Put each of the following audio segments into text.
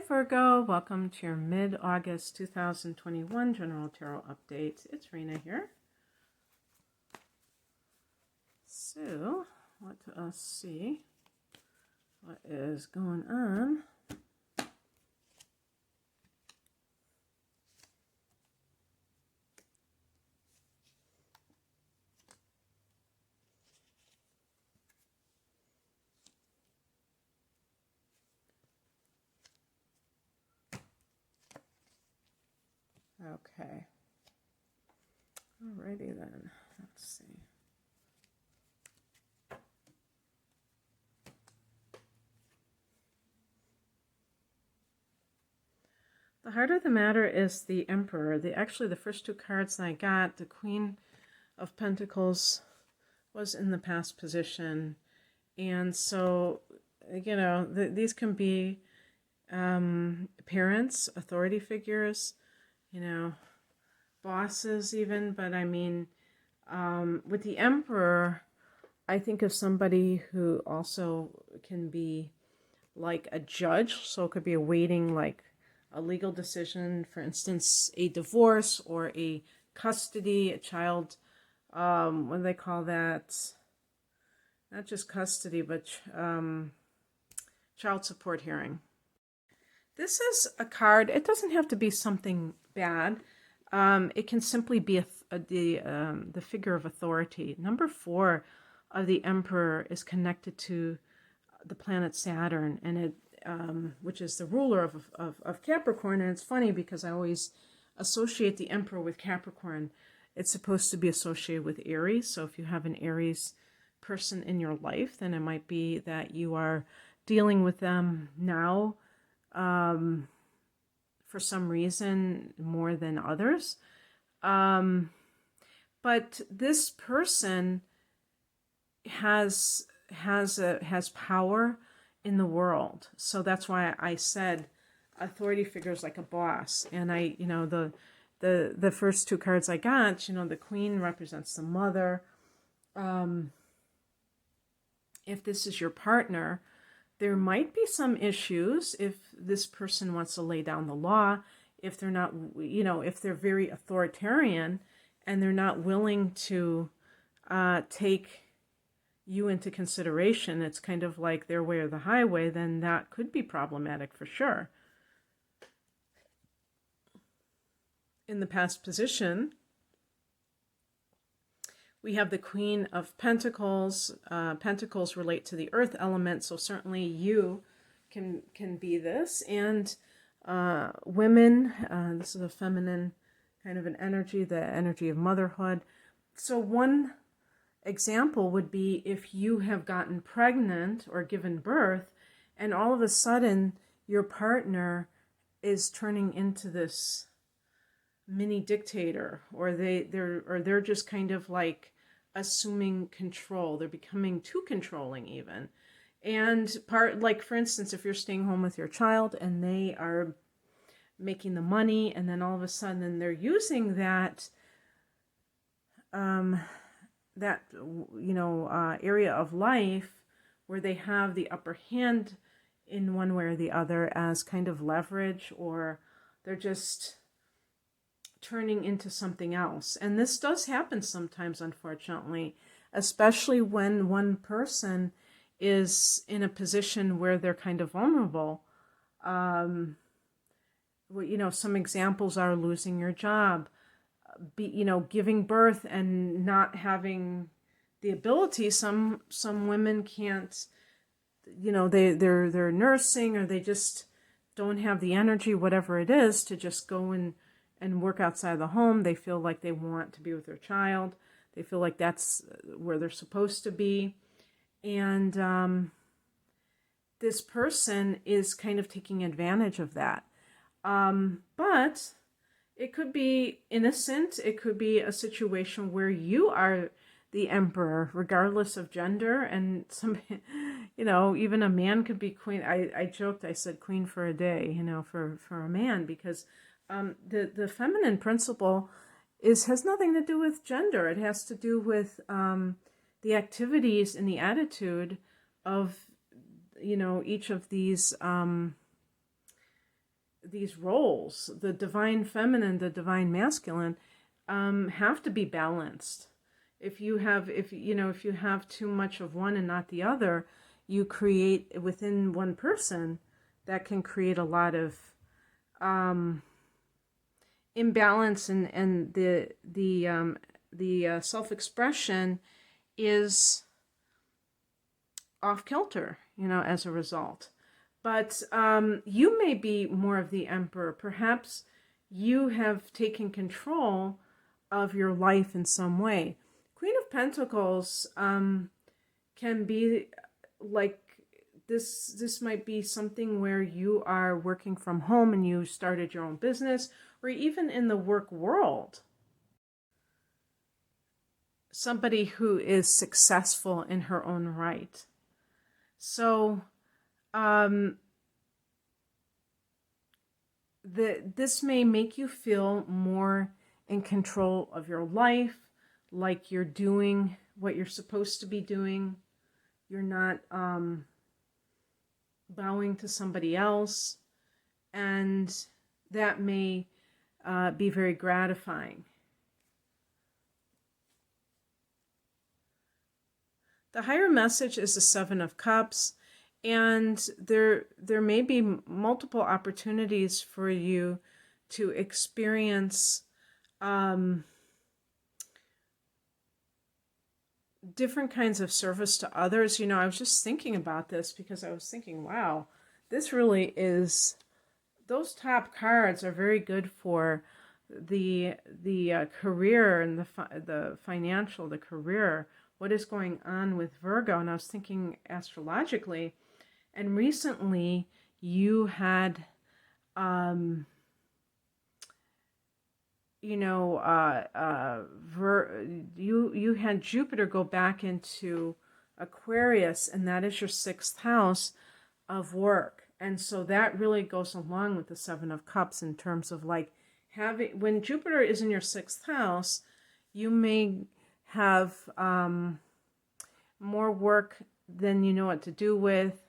Virgo, welcome to your mid-August 2021 General Tarot Update. It's Rena here. So, let us see what is going on. Okay. Alrighty then. Let's see. The heart of the matter is the Emperor. Actually, the first two cards I got, the Queen of Pentacles was in the past position. And so, these can be parents, authority figures, bosses even. But I mean, with the Emperor, I think of somebody who also can be like a judge. So it could be awaiting like a legal decision, for instance, a divorce or a custody, a child, what do they call that? Not just custody, but child support hearing. This is a card. It doesn't have to be something bad. It can simply be the figure of authority. Number 4 of the Emperor is connected to the planet Saturn, and it which is the ruler of Capricorn. And it's funny because I always associate the Emperor with Capricorn. It's supposed to be associated with Aries. So if you have an Aries person in your life, then it might be that you are dealing with them now for some reason more than others. But this person has power in the world. So that's why I said authority figures like a boss. And the first two cards I got, the Queen represents the mother. If this is your partner, there might be some issues if this person wants to lay down the law, if they're not, if they're very authoritarian and they're not willing to take you into consideration. It's kind of like their way or the highway, then that could be problematic for sure. In the past position, we have the Queen of Pentacles. Pentacles relate to the earth element, so certainly you can be this. And women, this is a feminine kind of an energy, the energy of motherhood. So one example would be if you have gotten pregnant or given birth, and all of a sudden your partner is turning into this mini dictator, or they're just kind of like assuming control. They're becoming too controlling even. And like for instance, if you're staying home with your child and they are making the money, and then all of a sudden they're using that area of life where they have the upper hand in one way or the other as kind of leverage, or they're just turning into something else. And this does happen sometimes, unfortunately, especially when one person is in a position where they're kind of vulnerable. Some examples are losing your job, giving birth and not having the ability. Some women can't, they're nursing, or they just don't have the energy, whatever it is, to just go and work outside the home. They feel like they want to be with their child. They feel like that's where they're supposed to be. And this person is kind of taking advantage of that. But it could be innocent. It could be a situation where you are the Emperor, regardless of gender. And even a man could be queen. I joked, I said queen for a day, for a man, because the feminine principle has nothing to do with gender. It has to do with the activities and the attitude of, each of these these roles, the divine feminine, the divine masculine, have to be balanced. If you have too much of one and not the other, you create within one person that can create a lot of imbalance, and the self-expression is off kilter, as a result. But you may be more of the emperor. Perhaps you have taken control of your life in some way. Queen of Pentacles can be like this might be something where you are working from home and you started your own business, or even in the work world. Somebody who is successful in her own right. So this may make you feel more in control of your life, like you're doing what you're supposed to be doing. You're not bowing to somebody else, and that may be very gratifying. The higher message is the Seven of Cups, and there may be multiple opportunities for you to experience different kinds of service to others. I was just thinking about this because I was thinking, wow, this really is, those top cards are very good for the career and the financial, the career, what is going on with Virgo. And I was thinking astrologically, and recently you had you had Jupiter go back into Aquarius, and that is your 6th house of work. And so that really goes along with the Seven of Cups in terms of like having, when Jupiter is in your 6th house, you may have more work than you know what to do with.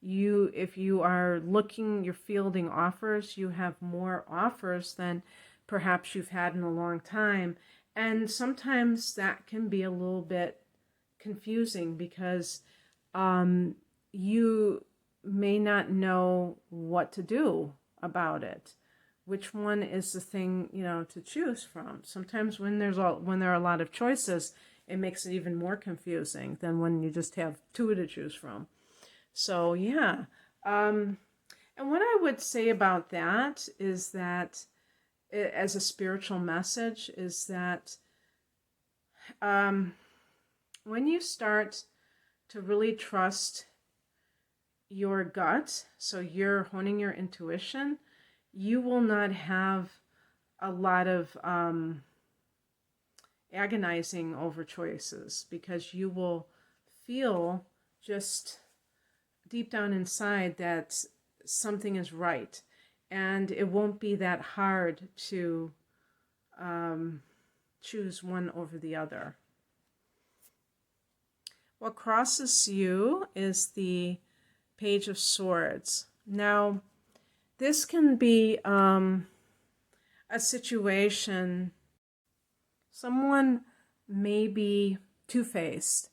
If you are you're fielding offers, you have more offers than perhaps you've had in a long time. And sometimes that can be a little bit confusing because you may not know what to do about it. Which one is the thing, to choose from? Sometimes when there are a lot of choices, it makes it even more confusing than when you just have 2 to choose from. So yeah. And what I would say about that is that, as a spiritual message, is that when you start to really trust your gut, so you're honing your intuition, you will not have a lot of agonizing over choices, because you will feel just deep down inside that something is right. And it won't be that hard to choose one over the other. What crosses you is the Page of Swords. Now, this can be a situation, someone may be two-faced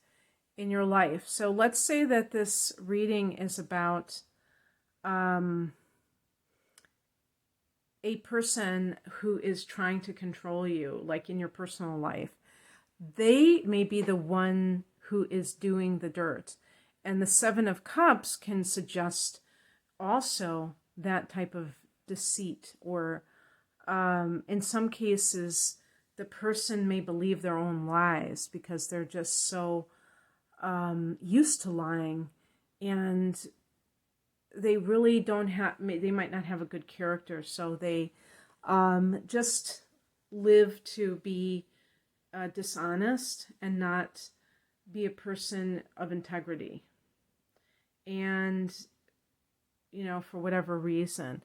in your life. So let's say that this reading is about a person who is trying to control you, like in your personal life. They may be the one who is doing the dirt. And the Seven of Cups can suggest also that type of deceit, or in some cases, the person may believe their own lies because they're just so used to lying, and they really they might not have a good character, so they just live to be dishonest and not be a person of integrity. And, for whatever reason.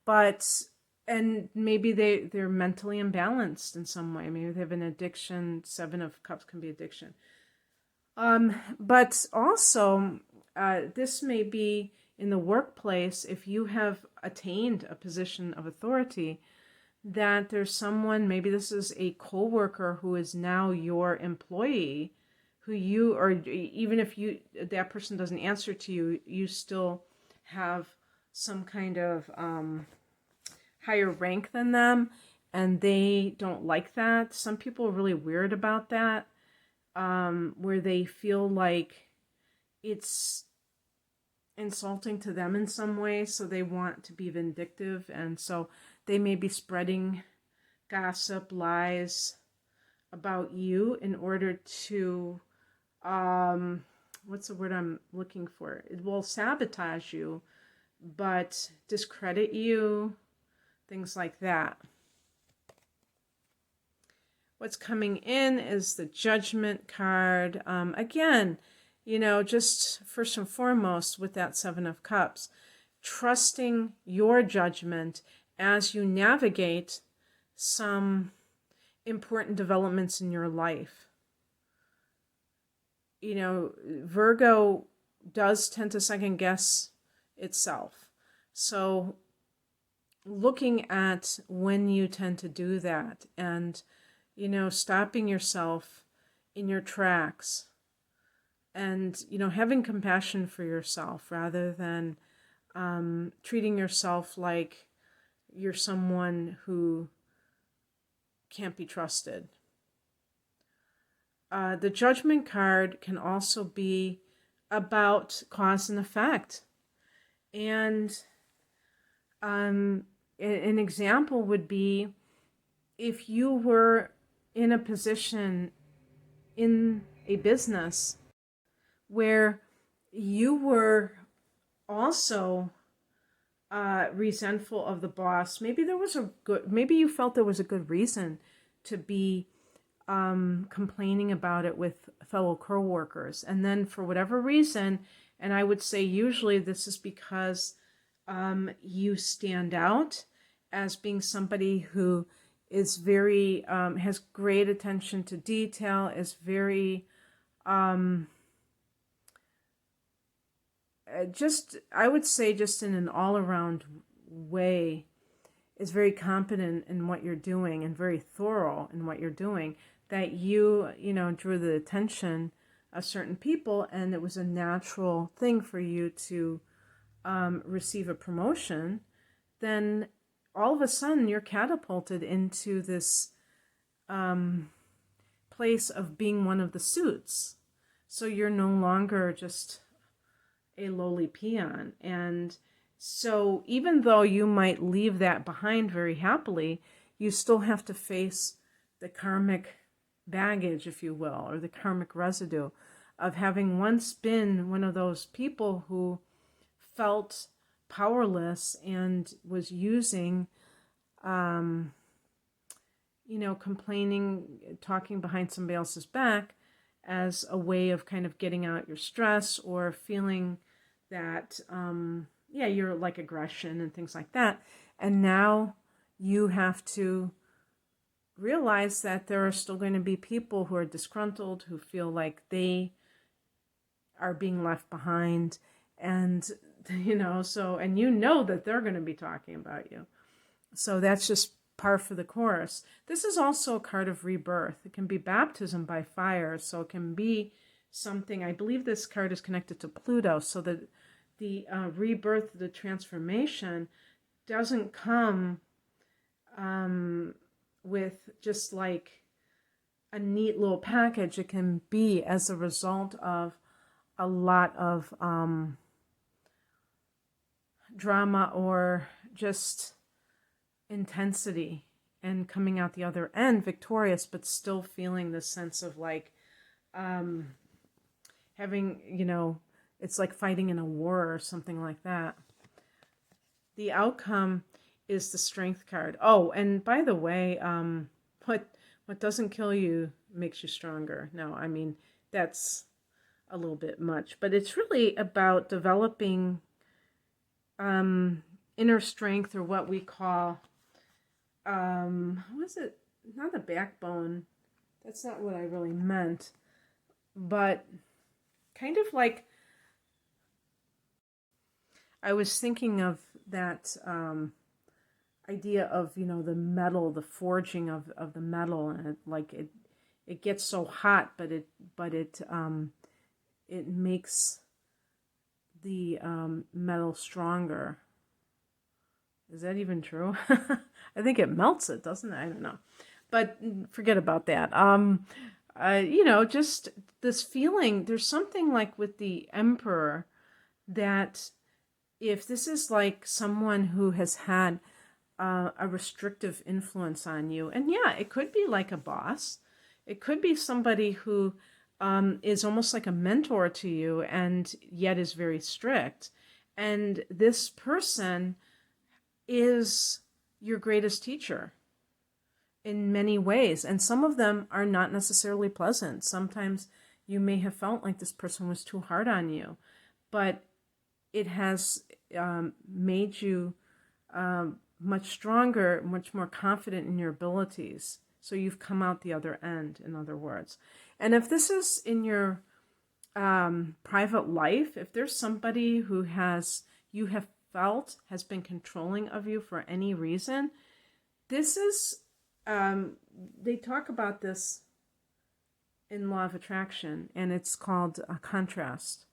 And maybe they're mentally imbalanced in some way. Maybe they have an addiction. Seven of Cups can be addiction. But also, this may be, in the workplace, if you have attained a position of authority, that there's someone, maybe this is a coworker who is now your employee, who you, or even if that person doesn't answer to you, you still have some kind of higher rank than them, and they don't like that. Some people are really weird about that, where they feel like it's insulting to them in some way, so they want to be vindictive, and so they may be spreading gossip, lies about you in order to, what's the word I'm looking for? It will sabotage you, but discredit you, things like that. What's coming in is the Judgment card. Again, just first and foremost with that Seven of Cups, trusting your judgment as you navigate some important developments in your life. Virgo does tend to second guess itself. So looking at when you tend to do that and, stopping yourself in your tracks and, having compassion for yourself rather than treating yourself like you're someone who can't be trusted. The Judgment card can also be about cause and effect. And an example would be if you were in a position in a business where you were also resentful of the boss. Maybe you felt there was a good reason to be complaining about it with fellow co-workers. And then for whatever reason, and I would say usually this is because you stand out as being somebody who is very, has great attention to detail, is very, I would say just in an all-around way, is very competent in what you're doing and very thorough in what you're doing, that you drew the attention of certain people, and it was a natural thing for you to receive a promotion, then all of a sudden you're catapulted into this place of being one of the suits. So you're no longer just a lowly peon. And so even though you might leave that behind very happily, you still have to face the karmic baggage, if you will, or the karmic residue of having once been one of those people who felt powerless and was using, complaining, talking behind somebody else's back as a way of kind of getting out your stress or feeling that, you're like aggression and things like that. And now you have to realize that there are still going to be people who are disgruntled, who feel like they are being left behind. And, and that they're going to be talking about you. So that's just par for the course. This is also a card of rebirth. It can be baptism by fire. So it can be something, I believe this card is connected to Pluto. So that the rebirth, the transformation doesn't come with just like a neat little package. It can be as a result of a lot of drama or just intensity, and coming out the other end victorious, but still feeling this sense of like having, it's like fighting in a war or something like that. The outcome is the Strength card. Oh, and by the way, what doesn't kill you makes you stronger. No, I mean, that's a little bit much, but it's really about developing inner strength, or what we call, was it? Not a backbone. That's not what I really meant, but kind of like I was thinking of that idea of, you know, the metal, the forging of the metal, and it gets so hot, but it makes the metal stronger. Is that even true? I think it melts it, doesn't it? I don't know. But forget about that. You know, just this feeling, there's something like with the emperor that if this is like someone who has had a restrictive influence on you, and yeah, it could be like a boss. It could be somebody who is almost like a mentor to you and yet is very strict. And this person is your greatest teacher in many ways. And some of them are not necessarily pleasant. Sometimes you may have felt like this person was too hard on you, but it has made you much stronger, much more confident in your abilities. So you've come out the other end, in other words. And if this is in your private life, if there's somebody who you have felt has been controlling of you for any reason, this is, they talk about this in law of attraction, and it's called a contrast.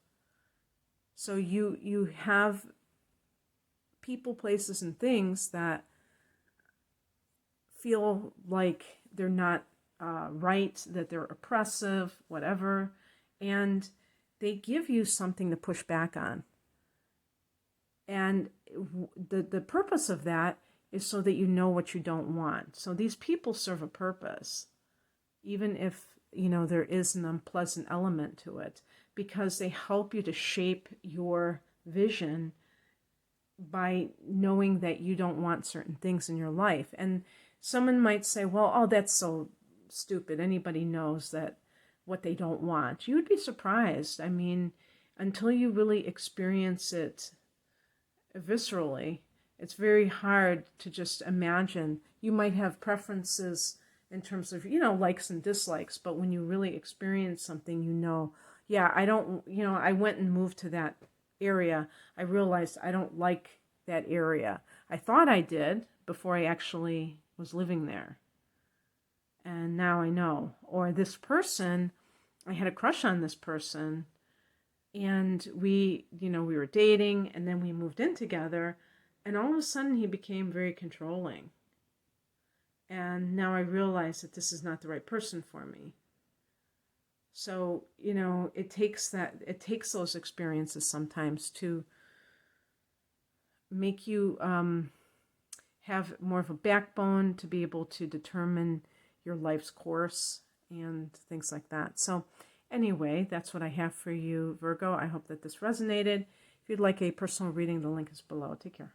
So you have people, places, and things that feel like they're not right, that they're oppressive, whatever, and they give you something to push back on. And the purpose of that is so that you know what you don't want. So these people serve a purpose, even if, you know, there is an unpleasant element to it, because they help you to shape your vision by knowing that you don't want certain things in your life. And someone might say, well, oh, that's so stupid. Anybody knows that what they don't want. You would be surprised. I mean, until you really experience it viscerally, it's very hard to just imagine. You might have preferences in terms of, you know, likes and dislikes, but when you really experience something, you know, yeah, I don't, you know, I went and moved to that area. I realized I don't like that area. I thought I did before I actually was living there. And now I know. Or this person, I had a crush on this person, and we, you know, we were dating, and then we moved in together, and all of a sudden he became very controlling. And now I realize that this is not the right person for me. So, you know, it takes those experiences sometimes to make you have more of a backbone to be able to determine your life's course and things like that. So anyway, that's what I have for you, Virgo. I hope that this resonated. If you'd like a personal reading, the link is below. Take care.